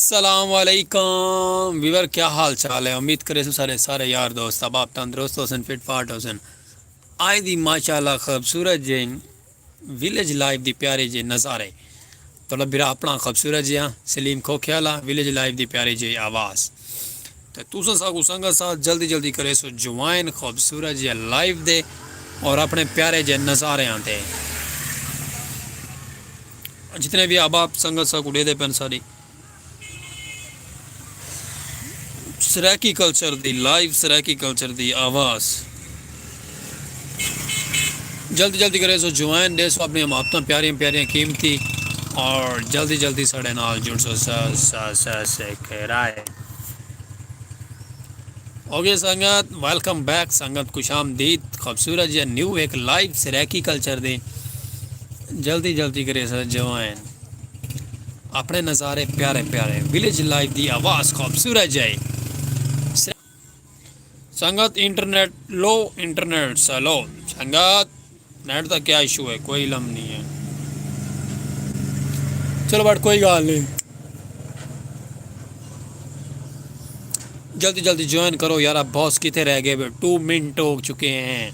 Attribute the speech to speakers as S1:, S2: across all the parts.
S1: अस्सलाम वालेकुम वीवर, क्या हाल चाल है। उम्मीद करे सारे सारे यार दोस्त अब आप तंदुरुस्त होसन फिट फाट होसन। आए दी माशाल्लाह खूबसूरत जे विलेज लाइफ दी प्यारे जे नज़ारे तो बिरा अपना खूबसूरत जिया सलीम खोख्याला विलेज लाइफ दी प्यारी जे आवाज़ तो तुसा सागू संगत साथ जल्दी जल्दी करे सो ज्वाइन खूबसूरत जे लाइफ दे और अपने प्यारे जे नज़ारे आते जितने भी अब आप संगत सागू दे पेन सारी सराकी culture the live Saraiki culture दी आवाज़ जल्दी जल्दी करे सो ज्वाइन दे सो अपनी मापता प्यारियां प्यारियां कीमती और जल्दी जल्दी साढ़े नाल जुड़ सो से खैराए ओके संगत वेलकम बैक संगत खुश आमदीद खूबसूरत या न्यू एक लाइव सराकी कल्चर दे जल्दी जल्दी करे सो ज्वाइन अपने नज़ारे प्यारे प्यारे विलेज लाइफ दी आवाज़ खूबसूरत जाए संगत इंटरनेट लो इंटरनेट स्लो संगत नेट का क्या इशू है कोई इलम नहीं है। चलो बट कोई गाल नहीं, जल्दी जल्दी ज्वाइन करो यार। आप बॉस कितने रह गए 2 मिनट हो चुके हैं।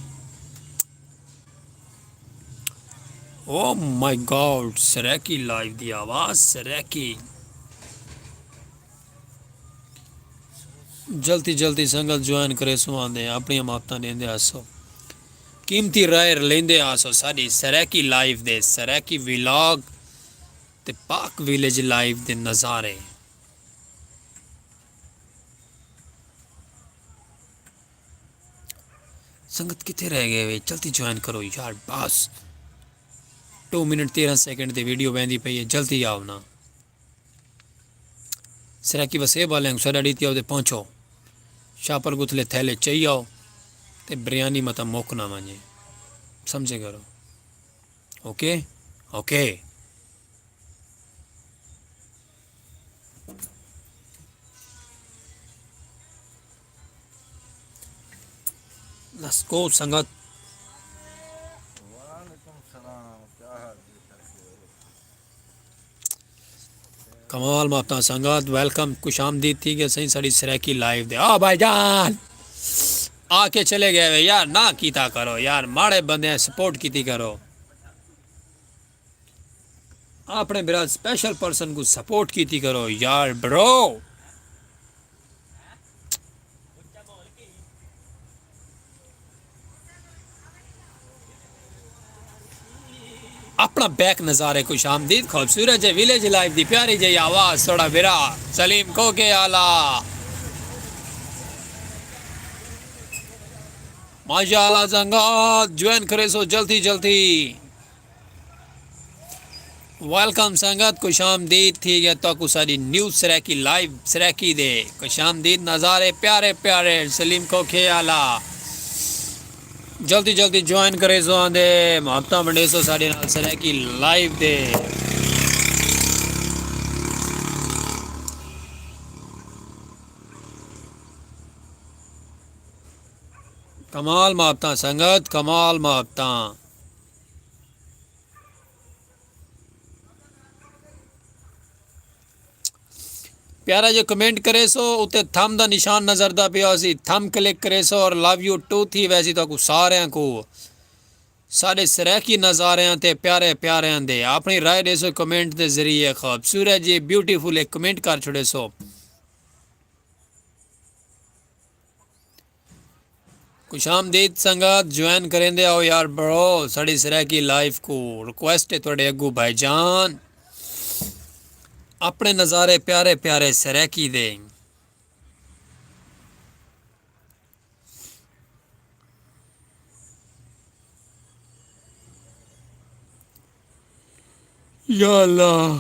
S1: Oh my God Saraiki live दी आवाज़ सराकी जल्दी जल्दी संगत ज्वाइन करे सो आंदे अपनी माता देंदे आसो कीमती राय लेंदे आसो सारी सराकी लाइफ दे सराकी व्लॉग ते पाक विलेज लाइफ दे नज़ारे। संगत कितने रह गए वे जल्दी ज्वाइन करो यार बस 2 मिनट 13 सेकंड दी वीडियो बहती पई है जल्दी आओ ना। सराकी वसे वाले साढ़ा डी आओ पहुँचो शापर गुथले थैले चाहिए आओ ते बिरयानी मत मुक ना वजे समझे करो। ओके ओके लेट्स गो संगत। कमाल मापता संगत वेलकम खुश आमदीद थी कि सही साड़ी सराकी लाइव दे आ भाईजान आके चले गए यार ना कीता करो यार माड़े बंदे सपोर्ट कीती करो अपने बिरा स्पेशल पर्सन को सपोर्ट कीती करो यार ब्रो। अपना बैक नज़ारे खुश आमदीद खूबसूरत है विलेज लाइफ दी प्यारी जी आवाज़ थोड़ा बिरा सलीम को के आला माशाअल्लाह संगत ज्वाइन करे सो जल्दी जल्दी वेलकम संगत खुश आमदीद थी गया तो कुछ सारी न्यूज़ सराकी लाइव सराकी दे खुश आमदीद नज़ारे प्यारे प्यारे सलीम को के आला जल्दी जल्दी ज्वाइन करे सो आंदे महत्ता बंडे सो साढ़े नाल सराकी लाइव दे कमाल मापता संगत कमाल मापता प्यारा जो कमेंट करे सो उते थम दा निशान नजर दा पिया सी थम क्लिक करे सो और लव यू टू थी वैसी तो सारे को साढ़े सराकी नज़ारे ते प्यारे प्यारे दे अपनी राय दे सो कमेंट के जरिए खूबसूरत जी ब्यूटीफुल एक कमेंट कर छोड़े सो। खुश आमदीद संगत ज्वाइन करेंदे आओ यार ब्रो साड़ी सराकी लाइफ को रिक्वेस्ट है थोड़े अगू भाईजान अपने नज़ारे प्यारे प्यारे सराकी दे या अल्लाह।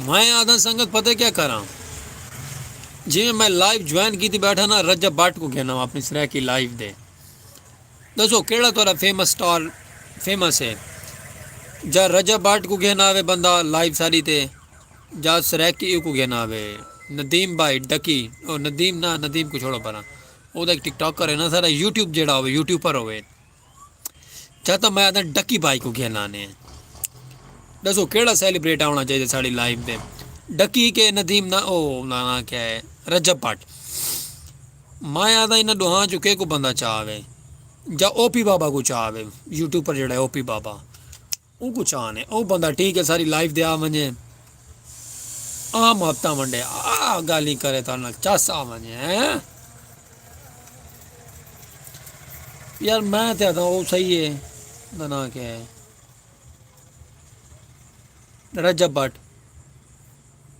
S1: मैं आधा संगत पता क्या करा जी मैं लाइव ज्वाइन की थी बैठा ना रजब भट्ट को कहना अपनी सराकी लाइव दे दसो केड़ा तोरा फेमस स्टार फेमस है जा रजब भट्ट को कहना आवे बंदा लाइव सारी ते जा सराकी को कहना आवे नदीम भाई डकी ओ नदीम ना नदीम को छोड़ो परा वो एक टिकटॉकर है ना सारा यूट्यूब जेड़ा होवे यूट्यूबर होवे चाहता मैं आता डक्की भाई को क्या लाने दसो केड़ा सेलिब्रेट आना चाहिए साड़ी लाइफ दे डक्की के नदीम ना ओ ना क्या है रजब भट्ट मैं आता इन दोहां चुके को बंदा चाहे जा ओपी बाबा को चाहे यूट्यूब पर जड़ा ओपी बाबा उनको चाहने ओ बंदा ठीक है सारी लाइफ दे आ वने आम हफ्ता वंडे आ गाली करे तो ना चस आ वने हैं यार मैं तो आता वो सही है ना क्या है रजब भट्ट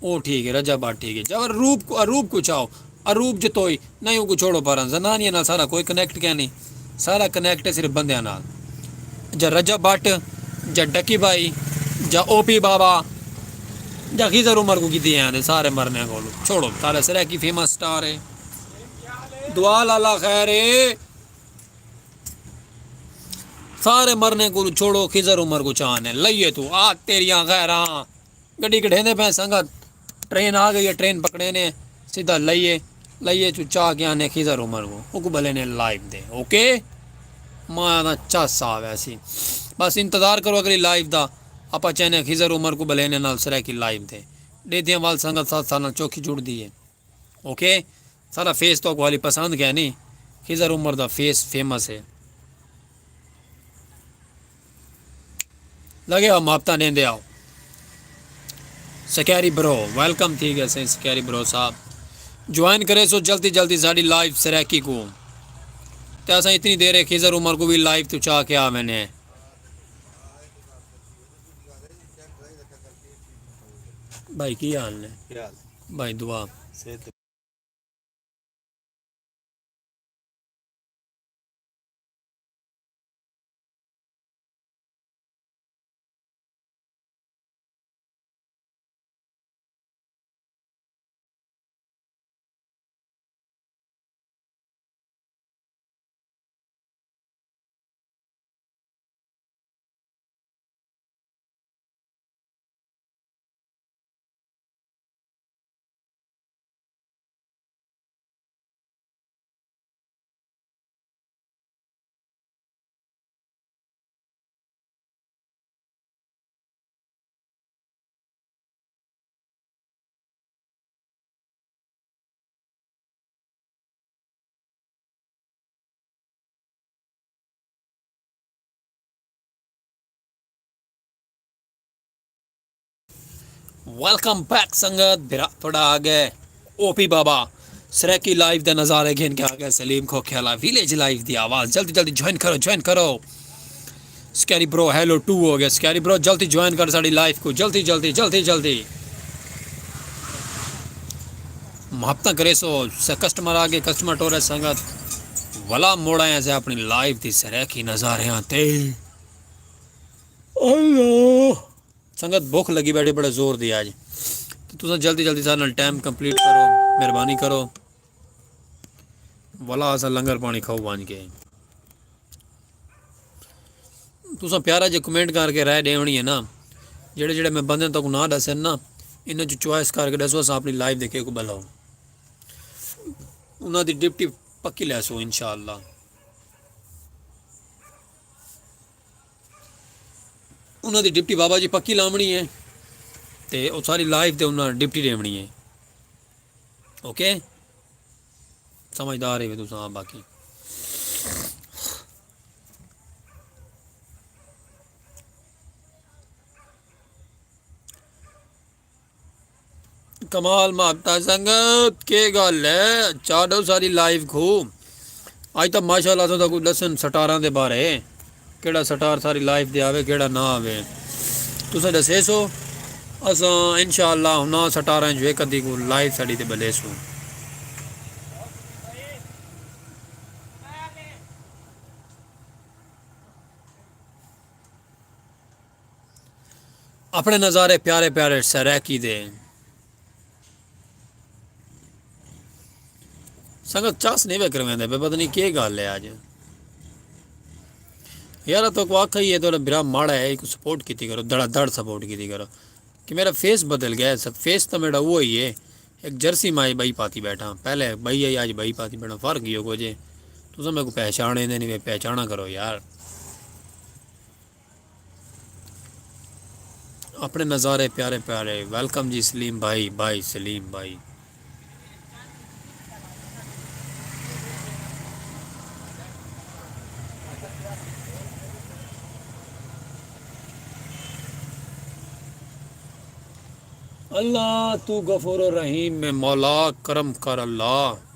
S1: ओ ठीक है रजब भट्ट ठीक है जब अरूप को चाहो अरूप जतोई नहीं उनको छोड़ो पर जनानिया नाल सारा कोई कनेक्ट क्या नहीं सारा कनेक्ट है सिर्फ बंदे नाल जा रजब भट्ट जा डकी भाई जा ओपी बाबा जा खिजर उमर को की हैं सारे मरने को छोड़ो सारे सर की फेमस स्टार है दुआ लाला खैर है सारे मरने को छोड़ो खिजर उमर को चाहने लइए तू आ तेरिया खैर हाँ गड्डी कढ़ेंदे पे संगत ट्रेन आ गई है ट्रेन पकड़े ने सीधा लइए तू चाह के आने खिजर उमर को भले ने लाइव दे ओके मां चस आ वैसी बस इंतजार करो अगली लाइव दा आपा चाहने खिजर उमर को भले ने नाल सरे की लाइव दे देदियां वाल संगत साथ साल चौकी जुड़ दी है ओके सारा फेस तो वाली पसंद क्या नहीं खिजर उमर दा फेस फेमस है लगे हम हफ्ता नहीं दे आओ सकैरी ब्रो वेलकम ठीक है सही सकैरी ब्रो साहब ज्वाइन करे सो जल्दी जल्दी साड़ी लाइव सराकी को तो असा इतनी देर है खिजर उमर को भी लाइव तो चाह के आ मैंने भाई की हाल ने भाई दुआ वेलकम बैक संगत बिरा थोड़ा आगे OP Baba Saraiki live the नज़ारे घेन के आगे सलीम खोख्याला विलेज लाइव दी आवाज़ जल्दी जल्दी ज्वाइन करो स्कैरी ब्रो हेलो 2 हो गया स्कैरी ब्रो जल्दी ज्वाइन कर साड़ी लाइव को जल्दी जल्दी जल्दी जल्दी हफ्ता करे सो कस्टमर आगे कस्टमर टोरे संगत वला मोड़ा ऐसे अपनी लाइव दी सरेकी नज़ारे आते संगत भूख लगी बैठी बड़ा जोर दिया आज तो तुम जल्दी जल्दी सारा टाइम कंप्लीट करो मेहरबानी करो वाला असा लंगर पानी खाओ बन के तुसा प्यारा जो कमेंट करके राय देनी है ना जेड़े जेड़े मैं बंदे तक ना दसन ना इन्हें जो चॉइस करके दसो अस अपनी लाइव देखे को बुलाओ उन्होंने दी डिप्टी पक्की लैसो इंशाअल्लाह उन्होंने डिप्टी बाबा जी पक्की लावनी है तो वो सारी लाइफ तो उन्होंने डिप्टी देवनी है ओके समझदार है तुम हाँ बाकी कमाल मापता संगत के गल है चाडो सारी लाइव खो अज तो माशाल्लाह तो कोई दसन सटारा के बारे केड़ा सटार सारी लाइफ दे आवे केड़ा ना आवे तुसें दसे सो अस इंशाअल्लाह ना सटारा जो एक अद्धी को लाइव साड़ी ते बले सो अपने नज़ारे प्यारे प्यारे सराकी दे संगत चास नहीं वे करवेंदे पता नहीं के गल है आज यार तो को आखा ही है तो बिरा माड़ा है एक सपोर्ट की करो धड़ सपोर्ट की करो कि मेरा फेस बदल गया है सब फेस तो मेरा वो ही है एक जर्सी माई बई पाती बैठा पहले बई आई आज बई पाती बैठा फर्क ही हो जे तुम मेरे को पहचाने नहीं पहचाना करो यार अपने नज़ारे प्यारे प्यारे। वेलकम जी सलीम भाई, भाई सलीम भाई। अल्लाह तू गफूर रहीम में मौला, करम कर अल्लाह।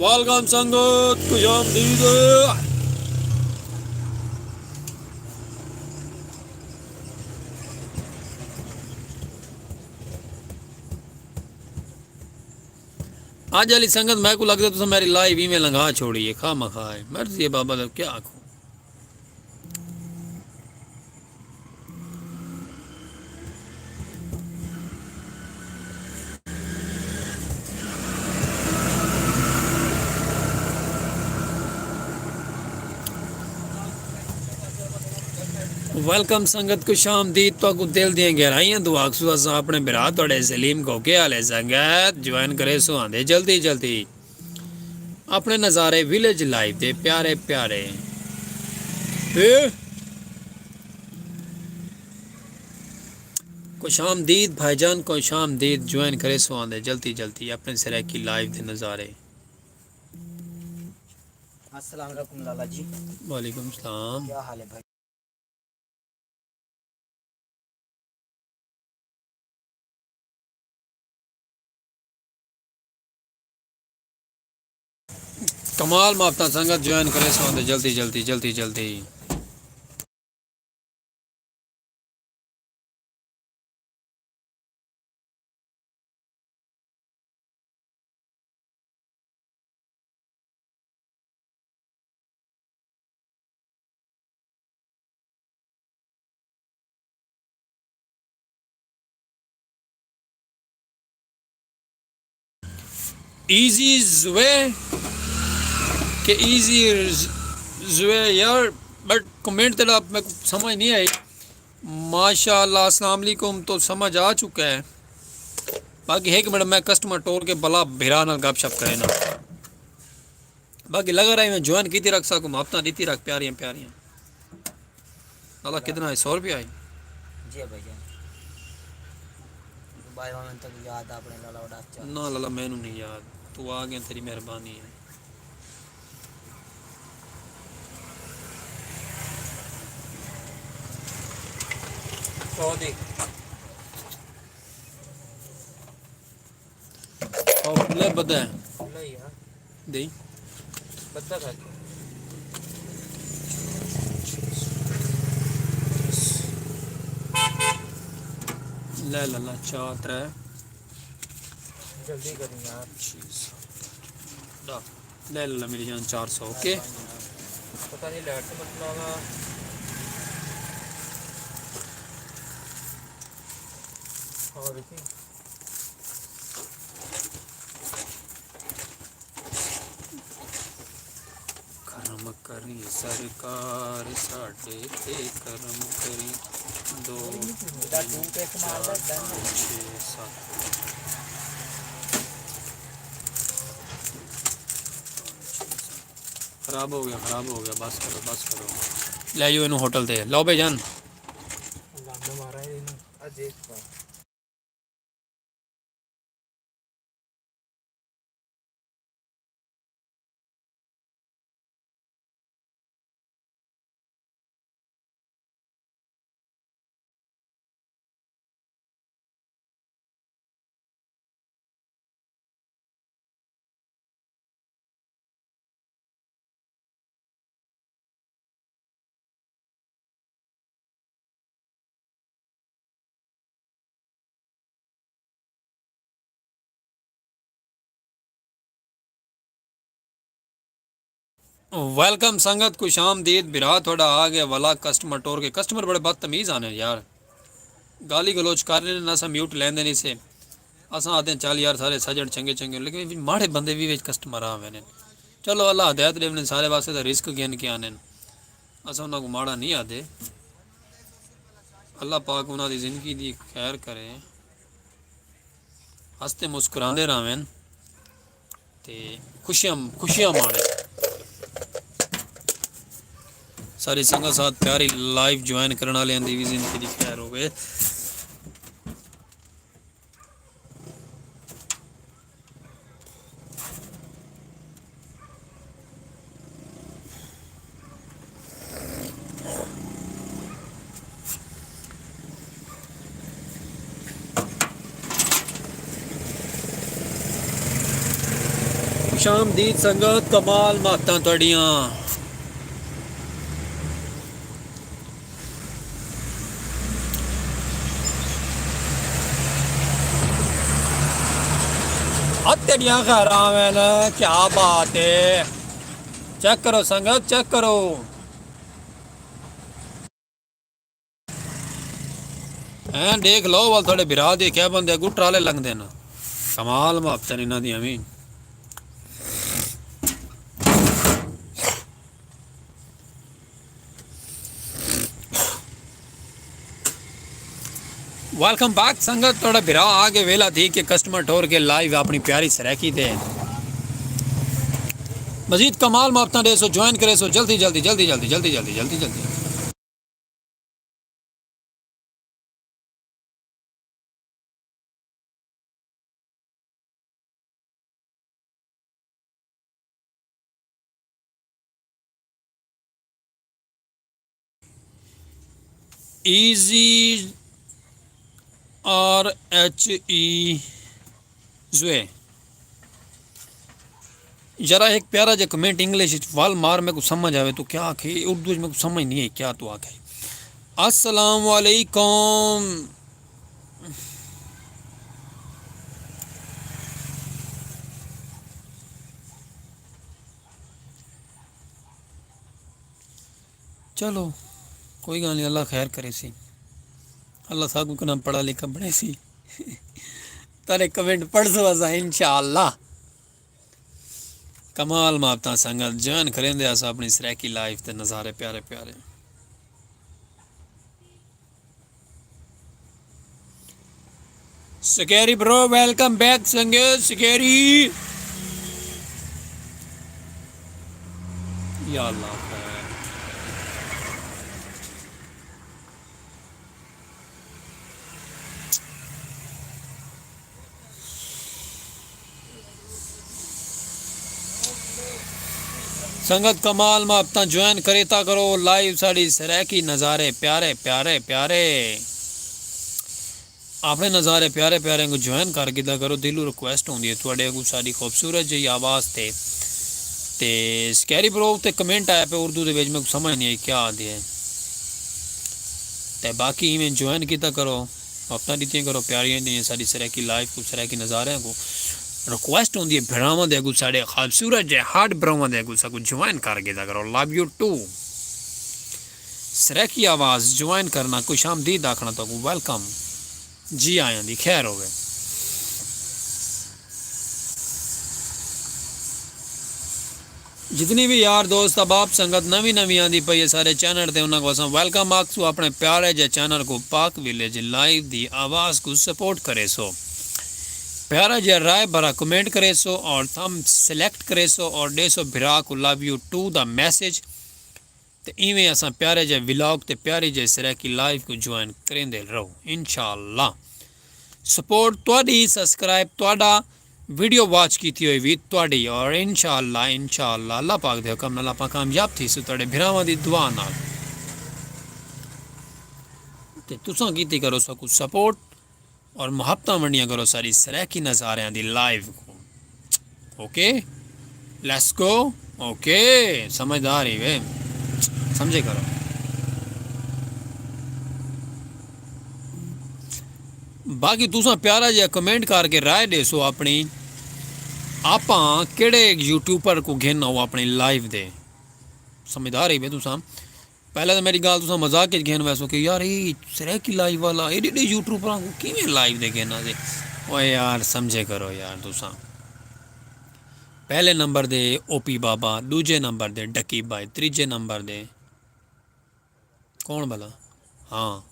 S1: वेलकम संगत, खुशामदीद। आज वाली संगत मैं को लगता तो मेरी लाइव ईमेल लंघा छोड़ी है, खा मखा है मर्जी है बाबा, तो क्या आखूं। वेलकम संगत को शामदीद। तो दिल दियां गहराइयां दुआ सु असा अपने बिरा थोड़े सलीम को के हाल है संगत, ज्वाइन करे सो आंदे जल्दी जल्दी। अपने नज़ारे विलेज लाइफ दे प्यारे प्यारे। खुश आमदीद भाईजान, खुश आमदीद, ज्वाइन करे सो आंदे जल्दी जल्दी अपने सिरे की लाइव दे नज़ारे।
S2: अस्सलाम वालेकुम लाला जी।
S1: वालेकुम सलाम।
S2: क्या हाल है भाई?
S1: कमाल माफता संगत, ज्वाइन करे सो आंदे जल्दी जल्दी जल्दी जल्दी। इजी वे के इजी वे यार, बट कमेंट तेरा मेरे को समझ नहीं आई। माशाल्लाह अस्सलाम वालेकुम तो समझ आ चुका है। बाकी है कि मैडम मैं कस्टमर टोर के भला भिरा ना गपशप करे ना। बाकी लगा रहा है मैं ज्वाइन की रख सकूँ, हफ्ता रीति रख प्यारियाँ प्यारियाँ। लाला कितना है, 100 रुपया है?
S2: जी भाई जान। दुबई में तक याद आपने लाला उड़ा अच्छा।
S1: ना लाला मैनू नहीं याद, तू आ गया तेरी मेहरबानी है।
S2: तो देख
S1: और ले बदा है
S2: नहीं यार,
S1: दे
S2: बता था
S1: ले लाला 4 3
S2: जल्दी करें यार।
S1: ले लाला मेरी जान 400। ओके
S2: पता नहीं लेट मतलब और देखिए
S1: करम करी सरकार साडे ते करम करी, 2
S2: बेटा तू पे कमाल दा
S1: 6 7। खराब हो गया, खराब हो गया, बस करो बस करो। ले जाओ इनू होटल ते, लो भाईजान।
S2: लाना मारा है आज एक बार।
S1: वेलकम संगत, खुश आमदीद। बिरा थोड़ा आ गया वाला कस्टमर टोर के। कस्टमर बड़े बदतमीज आने यार, गाली गलोच कर रहे ना, असा म्यूट लेंदे नहीं से। असा आते हैं चल यार सारे सजड़ चंगे चंगे, लेकिन माड़े बंदे भी विच कस्टमर आवे ने। चलो अल्लाह हदायत देवने सारे वास्ते तो रिस्क गिन के आने, असा उन्होंने को माड़ा नहीं आते। अल्लाह पाक उन्होंने ज़िंदगी दी खैर करे। हंसते मुस्कुराते रहें ते खुशियां खुशियां माणे। सारी संगत साथ प्यारी लाइव ज्वाइन करने वाले दी भी जिंदगी खैर हो गए। खुशामदीद संगत, कमाल माता तुहाड़ियां। तेरिया खैर आवेन, क्या बात है। चेक करो संगत, चेक करो। हैं देख लो वाल थोड़े बिरा दे क्या बंदे अगू ट्राले लंघदे न। कमाल मुहब्बत इन्हां दियां भी। वेलकम बैक संगत, थोड़ा बिरा आगे वेला थी कि कस्टमर ठोर के लाइव अपनी प्यारी सराकी थे। मजीद कमाल मुहब्बत दे सो, ज्वाइन करे सो जल्दी जल्दी जल्दी जल्दी जल्दी जल्दी जल्दी जल्दी। इजी RHE जुए जरा एक प्यारा जो कमेंट इंग्लिश वाल मार मेरे को समझ आवे तो क्या आखे, उर्दू में को समझ नहीं है क्या तो आखे। अस्सलाम वालेकुम। चलो कोई गल नहीं, अल्लाह खैर करे सी। अल्लाह साहब को नाम पढ़ा लिखा बने सी। तारे कमेंट पढ़ सो असा इंशाअल्लाह। कमाल मापता संगत जान करेंदे अस अपनी सराकी लाइफ ते नज़ारे प्यारे प्यारे। स्कैरी ब्रो वेलकम बैक संगत, स्कैरी। या अल्लाह खैर। संगत कमाल मुहब्बत ज्वाइन करेता करो लाइव साड़ी सराकी नज़ारे प्यारे प्यारे प्यारे। अपने नज़ारे प्यारे प्यारे को ज्वाइन कर किया करो। दिलों रिक्वेस्ट होंगी है थोड़े को सारी खूबसूरत जी आवाज़ थे ते स्कैरी ब्रो ते कमेंट आया पे उर्दू दे विच मैं समझ नहीं आई क्या आदि है। ते बाकी इवें ज्वाइन किया करो, अपना दी करो प्यारियां दी सारी सराकी लाइव को सराकी नज़ारे को रिक्वेस्ट होंगी है। भरावां दे अगू साढ़े खूबसूरत जे हार्ड भरावां दे अगू सबको ज्वाइन कर किया करो। Love you to. सराकी आवाज़ ज्वाइन करना खुश आमदीद आखना तो वेलकम जी आया दी खैर हो गए। जितनी भी यार दोस्त अबाब संगत नवी नवी आंदी पई है सारे चैनल ते उन्हां को असां वेलकम आखसू। अपने प्यारे जे चैनल को पाक विलेज लाइव दी आवाज़ को सपोर्ट करे सो, प्यारा जे राय भरा कमेंट करे सो और थम सिलेक्ट करे सो और दे सो भिरा को love you to the message. ते इवें असां प्यारे जे व्लॉग ते प्यारी जे सराकी लाइव को ज्वाइन करेंदे रहो इंशाअल्लाह। सपोर्ट तुहाडी, सब्सक्राइब तुहाडा, वीडियो वॉच की हुई भी तुहाडी और इंशाअल्लाह इंशाअल्लाह अल्लाह पाक दे हुक्म नाल आपां कामयाब थी सो तुहाडे भिरावां दी दुआ नाल। ते तुसां कीती करो सो कुछ सपोर्ट और मुहब्बतां वंडियां करो सारी सराकी नज़ारियां दी लाइव को। Okay let's go. ओके समझदार ही वे समझे करो। बाकी तुसा प्यारा जिहा कमेंट करके राय दे सो अपनी आपां केड़े यूट्यूबर को घेना हो अपनी लाइव दे। समझदार ही वे तुसा। पहले तो मेरी गल तुसा मजाक घेन वैसो कि यार ये सराकी लाइव वाला एडे यूट्यूबर को किवें लाइव दे घेना से। ओए यार समझे करो यार तुसा। पहले नंबर दे ओपी बाबा, दूजे नंबर दे डकी भाई, तीजे नंबर दे कौन भला हाँ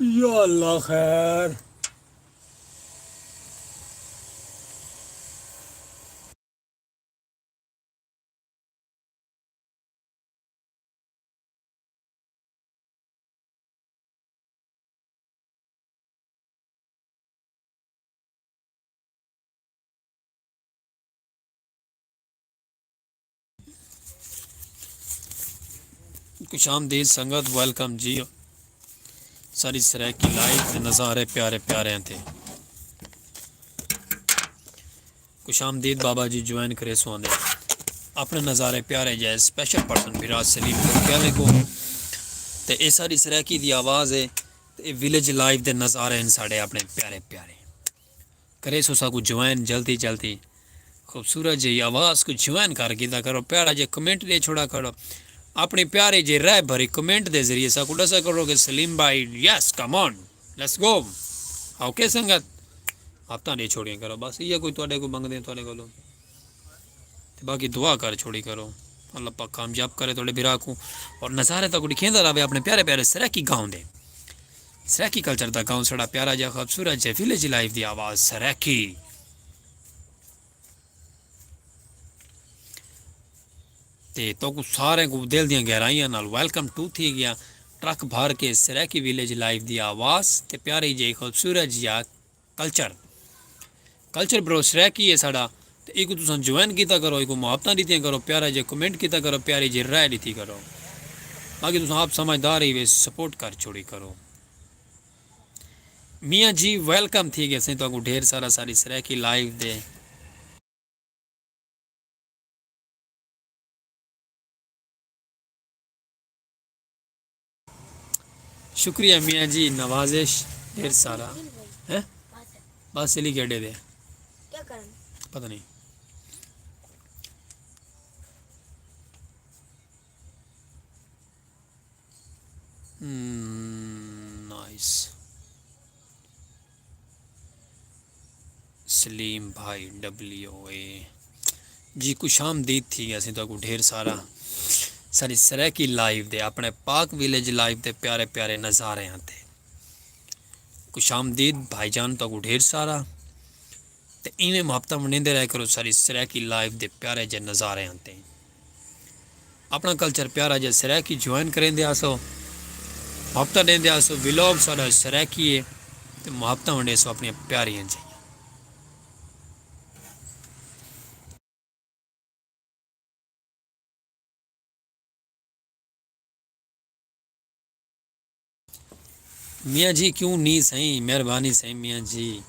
S1: या अल्लाह खैर। खुश आमदीद संगत, वेलकम जी। सारी सराय की लाइव ते नज़ारे प्यारे प्यारे हैं थे। खुश आमदीद बाबा जी ज्वाइन करे सोंदे अपने नज़ारे प्यारे जाए स्पेशल पर्सन विराज सलीम कोकियाले को ते ये सारी सराकी दी आवाज़ है ते विलेज लाइव दे नज़ारे हैं साढ़े अपने प्यारे प्यारे। करे सो सा को ज्वाइन जल्दी जल्दी खूबसूरत जी आवाज़ को ज्वाइन कर गिदा करो, प्यारा जे कमेंट दे छोड़ा करो, अपने प्यारे जे राय भरी कमेंट दे जरिए सा कुछ ऐसा करो कि सलीम भाई yes come on let's go. Okay संगत हफ्ता नहीं छोड़िए करो, बस ये कोई थोड़े को मंगदे थोड़े को बाकी दुआ कर छोड़ी करो, अल्लाह पाक कामयाब करे थोड़े बिरा को और नज़ारे तक दिखेंदा रहे अपने प्यारे प्यारे सराकी गाँव दे। सराकी कल्चर का गाँव सड़ा प्यारा जा खूबसूरत जे विलेज लाइफ की आवाज़ सराकी। तो कुछ सारे को दिल दियां गहराइयां नाल वेलकम टू थी गया ट्रक भर के सराकी विलेज लाइफ दी आवाज़ ते प्यारी जी खूबसूरत जिया कल्चर कल्चर ब्रो सराकी है साड़ा। तो एक तुम ज्वाइन किया करो, एक मुहब्बत दीतियाँ करो, प्यारा जे कमेंट किया करो, प्यारी जी राय दी करो, बाकी तुम आप समझदार ही वे सपोर्ट कर छोड़ी करो। मियाँ जी वेलकम थी गए तो ढेर सारा सारी सराकी लाइव दे। शुक्रिया मियाँ जी, नवाजिश ढेर सारा है। बस चली गेडे दे क्या करन पता नहीं। नाइस सलीम भाई WA जी कुछ आमदीद थी असें तो ढेर सारा सारी सराकी लाइव दे अपने पाक विलेज लाइव दे प्यारे प्यारे नज़ारे हैं थे। कुछ आमदीद भाईजान तो ढेर सारा ते इवें मुहब्बत वंडे रह करो, सारी सराकी लाइव दे प्यारे जे नज़ारे हैं थे। अपना कल्चर प्यारा जे सराकी ज्वाइन करें दे आसो, मुहब्बत देंदे आसो, व्लॉग सारा सराकी है ते मुहब्बत वंडे सो अपनी प्यारियां जी। मियाँ जी क्यों नहीं सही, मेहरबानी सही मियाँ जी,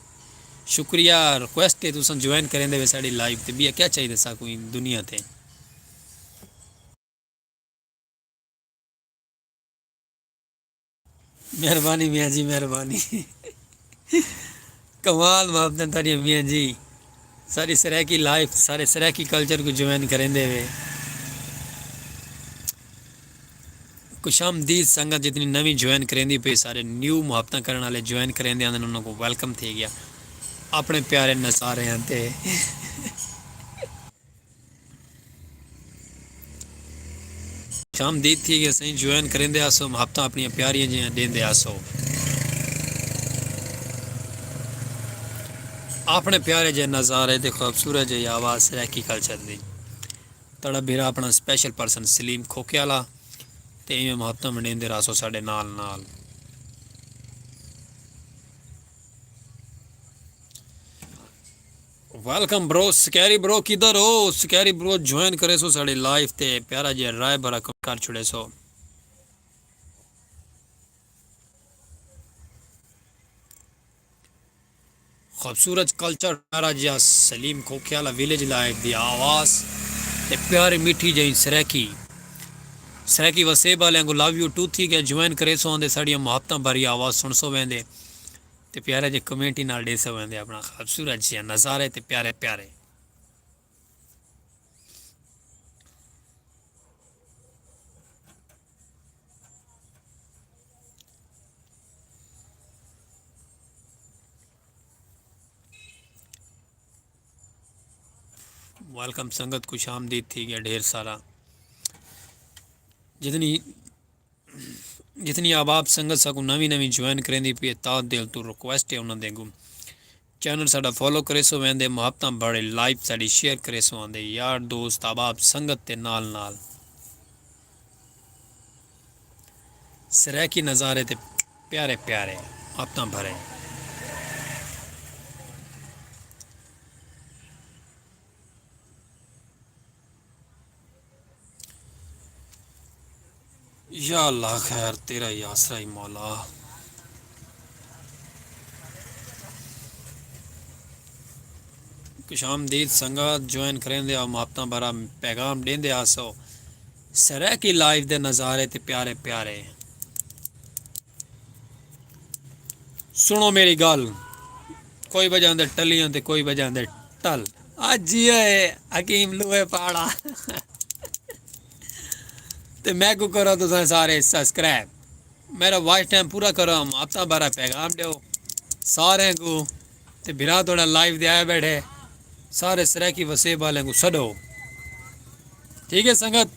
S1: शुक्रिया रिक्वेस्ट है तुम ज्वाइन करें दे साड़ी लाइव ते भी क्या चाहिए सा कोई दुनिया ते। मेहरबानी मियाँ जी मेहरबानी कमाल मुहब्बत तारी मियाँ जी, सारी सराकी लाइफ सारे सराकी कल्चर को ज्वाइन करें दे वे। खुशामदीद संगत जितनी नवी ज्वाइन करेंदी पे सारे न्यू मुहब्बत करने वाले ज्वाइन करेंदे आंदे उन्होंने को वेलकम थी गया अपने प्यारे नज़ारे हैं ते। खुशामदीद थी गया सही ज्वाइन करेंदे आसो, मुहब्बत अपनी प्यारियां जी देंदे आसो, अपने प्यारे जे नज़ारे ते खूबसूरत जी आवाज़ सराकी कल्चर दी। तड़ा बिरा अपना स्पेशल पर्सन सलीम खोकियाला ते इवें मुहब्बत वंडेंदे रासो साडे नाल नाल। वेलकम ब्रो स्कैरी ब्रो, किधर हो स्कैरी ब्रो, ज्वाइन करे सो साडे लाइव ते प्यारा जे राय भरा कर छुड़े सो। खूबसूरत कल्चर प्यारा जिया सलीम खोखियाला विलेज लाइफ दी आवाज़ ते प्यारी मीठी जई सराकी सराकी वसेब वाले को लव यू टू थी गया ज्वाइन करे सो आंदे साड़ियां मुहब्बत भरी आवाज़ सुन सो वेंदे ते प्यारे जे कमेंट ही नाल दे सो वेंदे अपना खूबसूरत जिया नज़ारे ते प्यारे प्यारे। वेलकम संगत खुश आमदीद थी गया ढेर सारा जितनी जितनी आबाब संगत सकू नवी नवी ज्वाइन करेंदी पे ता दिल तो रिक्वेस्ट है उन्होंने देंगू चैनल साडा फॉलो करे सो वेंदे मुहब्बतां बड़े लाइव साडी शेयर करे सो आंदे यार दोस्त आबाब संगत ते नाल नाल सराकी नज़ारे ते प्यारे प्यारे मुहब्बतां भरे या अल्लाह खैर तेरा ही आसरा ही मौला खुशामदीद संगत ज्वाइन करेंदे आ मुहब्बतां भरा पैगाम देंदे आसो सराकी लाइव दे नज़ारे ते प्यारे प्यारे सुनो मेरी गल कोई बजांदे टलियां ते कोई बजांदे टल अज ये हकीम लोहे पाड़ा ते मैं को करो तुसें सारे सब्सक्राइब मेरा वॉइस टाइम पूरा करो हफ्ता बारा पैगाम दो सारे को ते बिरा थोड़ा लाइव दे आए बैठे सारे सराकी वसेब वाले को सदो ठीक है संगत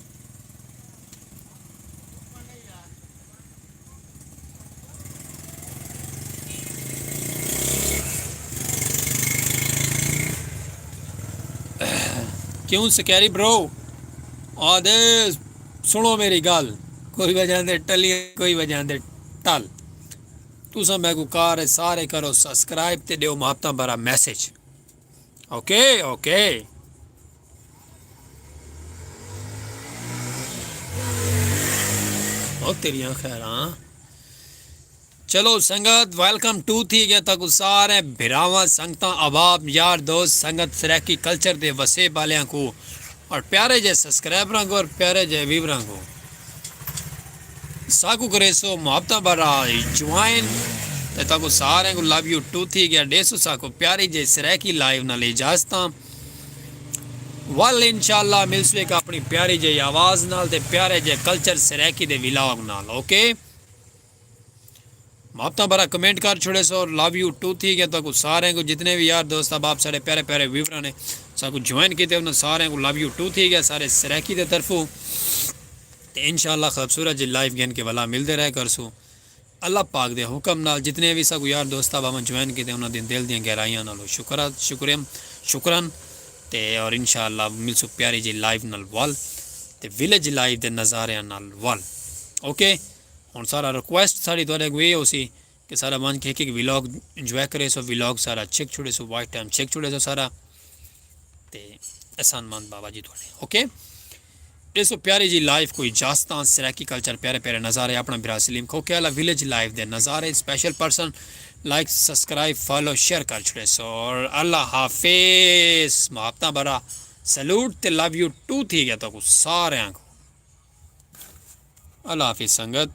S1: क्यों सकैरी ब्रो आदे सुनो मेरी गल कोई वजह दे टली कोई वजह दे टल तुसा मैं को कार सारे करो सब्सक्राइब ते दियो मुहब्बतां भरा मैसेज ओके ओके ओ तेरियां खैर हाँ चलो संगत वेलकम टू थी गया तक सारे भिरावा संगता अबाब यार दोस्त संगत सराकी कल्चर दे वसे वालियां को और प्यारे जे सब्सक्राइबर को और प्यारे जे व्यूअर को साकू करे सो मुहब्बत बरा ज्वाइन ते तक सारे को लव यू टू थी गया डेसो साकू प्यारी जे सराकी लाइव नाल इजाजत वल इंशाल्लाह मिलसवे का अपनी प्यारी जे आवाज नाल ते प्यारे जे कल्चर सराकी दे व्लॉग नाल ओके मुहब्बत बरा कमेंट कर छोड़े सो लव यू टू थी गया तो सारे को जितने भी यार दोस्त अब आप सारे प्यारे प्यारे व्यूअर ने सब ज्वाइन किए उन्होंने सारे को लव यू टू थी गया सारे सराकी के तरफों तो इंशाल्लाह खूबसूरत जी लाइव गेन के वाला मिलते रहे करसू अल्लाह पाक दे हुक्म नाल जितने भी सब यार दोस्त अब हम ज्वाइन किए उन्होंने दिल दी गहराइयां नाल शुक्रन ते और इंशाल्लाह मिलसू प्यारी जी लाइव नाल वल ते विलेज लाइव दे नज़ारे नाल वल ओके हुण सारा रिक्वेस्ट साड़ी थोड़े को ये होसी कि सारा मन के एक व्लॉग इंजॉय करे सो व्लॉग सारा चेक छोड़े सो वाइट टाइम चेक छोड़े सो सारा ते एहसान मंद बाबा जी थोड़े ओके देखो प्यारी जी लाइव कोई जास्ता सराकी कल्चर प्यारे प्यारे नज़ारे अपना बिरा सलीम खोकेला विलेज लाइव दे नज़ारे special person like subscribe follow share कर छोड़े सो और अल्लाह हाफिज मुहब्बत बरा सैल्यूट ते लव यू टू थी गया तो सारे को अल्लाह हाफिज संगत।